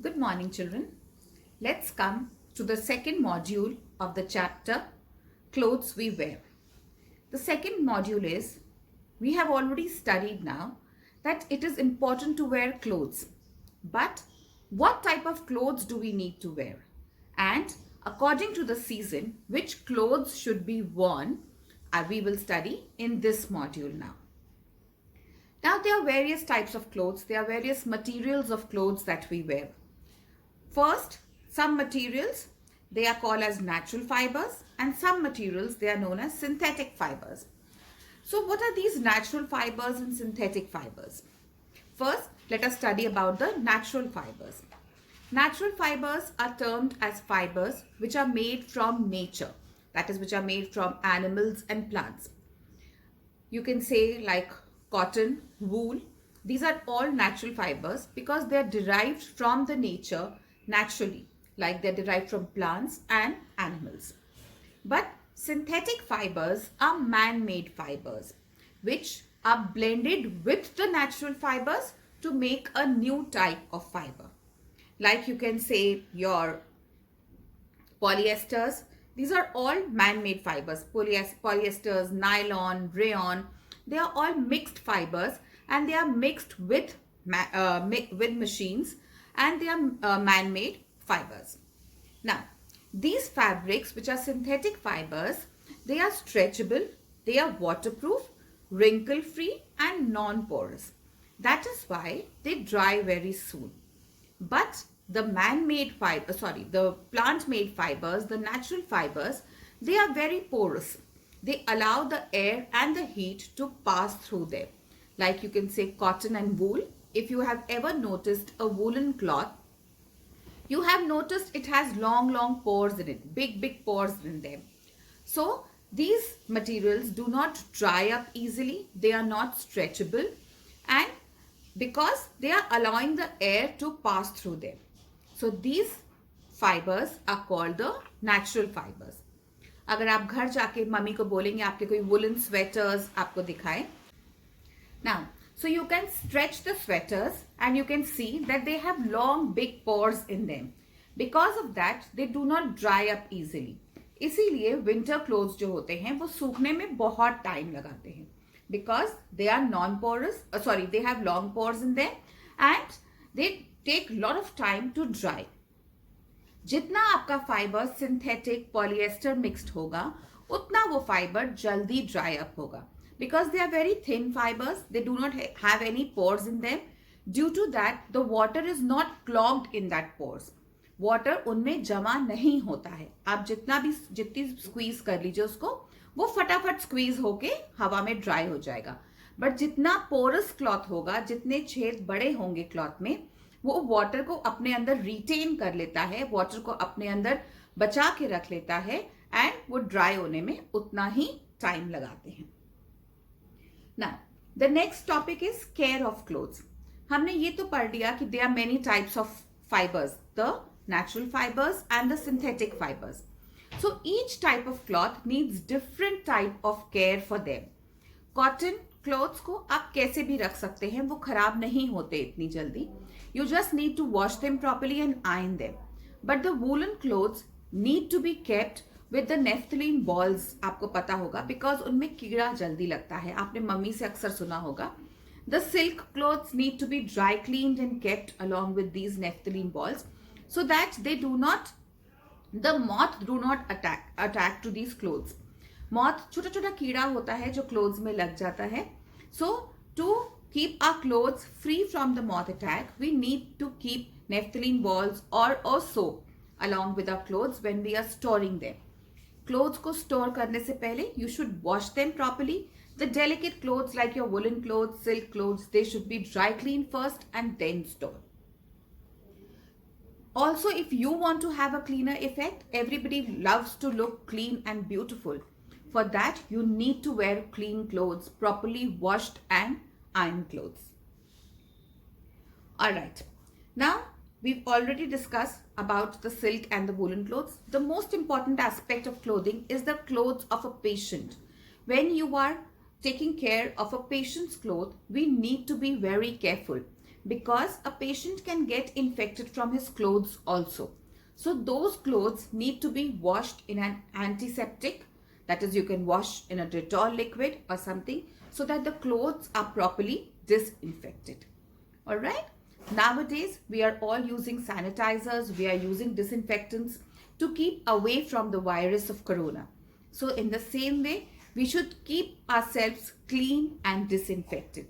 Good morning, children. Let's come to the second module of the chapter Clothes We Wear. The second module is we have already studied now that it is important to wear clothes. But what type of clothes do we need to wear? And according to the season, which clothes should be worn? We will study in this module now. Now, there are various types of clothes. There are various materials of clothes that we wear. First, some materials, they are called as natural fibers, and some materials, they are known as synthetic fibers. So what are these natural fibers and synthetic fibers? First, let us study about the natural fibers. Natural fibers are termed as fibers which are made from nature, that is, which are made from animals and plants. You can say like cotton, wool. These are all natural fibers because they are derived from the nature naturally, like they're derived from plants and animals. But synthetic fibers are man-made fibers which are blended with the natural fibers to make a new type of fiber. Like you can say your polyesters. These are all man-made fibers. Polyesters, nylon, rayon. They are all mixed fibers and they are mixed with machines, and they are man-made fibers. Now, these fabrics, which are synthetic fibers, they are stretchable, they are waterproof, wrinkle-free and non-porous. That is why they dry very soon. But the the plant-made fibers, the natural fibers, they are very porous. They allow the air and the heat to pass through them. Like you can say cotton and wool. If you have ever noticed a woolen cloth, you have noticed it has long pores in it, big pores in them. So these materials do not dry up easily. They are not stretchable, and because they are allowing the air to pass through them. So these fibers are called the natural fibers. अगर आप घर जाके mummy को बोलेंगे आपके कोई woolen sweaters आपको दिखाएं. Now, so you can stretch the sweaters and you can see that they have long big pores in them. Because of that, they do not dry up easily. इसीलिए winter clothes जो होते हैं वो सूखने में बहुत टाइम लगाते हैं. Because they are non-porous, they have long pores in them and they take lot of time to dry. जितना आपका फाइबर सिंथेटिक पॉलिएस्टर मिक्स्ड होगा उतना वो फाइबर जल्दी ड्राई अप होगा. Because they are very thin fibers, they do not have any pores in them. Due to that, the water is not clogged in that pores. Water उनमें जमा नहीं होता है. आप जितनी स्क्वीज कर लीजिए उसको, वो फटाफट स्क्वीज होके हवा में ड्राई हो जाएगा. बट जितना पोरस क्लॉथ होगा, जितने छेद बड़े होंगे क्लॉथ में, वो वाटर को अपने अंदर रिटेन कर लेता है, वाटर को अपने अंदर बचा के रख लेता है एंड वो ड्राई होने में उतना ही टाइम लगाते हैं. Now, the next topic is care of clothes. हमने ये तो पढ़ लिया कि there are many types of fibers, the natural fibers and the synthetic fibers. So each type of cloth needs different type of care for them. Cotton clothes को आप कैसे भी रख सकते हैं, वो खराब नहीं होते इतनी जल्दी. You just need to wash them properly and iron them. But the woolen clothes need to be kept with the naphthalene balls. आपको पता होगा because उनमें कीड़ा जल्दी लगता है. आपने मम्मी से अक्सर सुना होगा. The silk clothes need to be dry cleaned and kept along with these naphthalene balls so that the moth do not attack to these clothes. Moth छोटा छोटा कीड़ा होता है जो clothes में लग जाता है. So to keep our clothes free from the moth attack, we need to keep naphthalene balls or soap along with our clothes when we are storing them. Clothes को store करने से पहले you should wash them properly. The delicate clothes like your woolen clothes, silk clothes, they should be dry cleaned first and then stored. Also, if you want to have a cleaner effect, everybody loves to look clean and beautiful. For that, you need to wear clean clothes, properly washed and ironed clothes. Alright, now we've already discussed about the silk and the woolen clothes. The most important aspect of clothing is the clothes of a patient. When you are taking care of a patient's clothes, we need to be very careful because a patient can get infected from his clothes also. So those clothes need to be washed in an antiseptic, that is, you can wash in a Dettol liquid or something, so that the clothes are properly disinfected. All right. Nowadays, we are all using sanitizers, we are using disinfectants to keep away from the virus of corona. So, in the same way, we should keep ourselves clean and disinfected.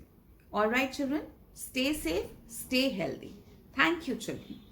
All right, children, stay safe, stay healthy. Thank you, children.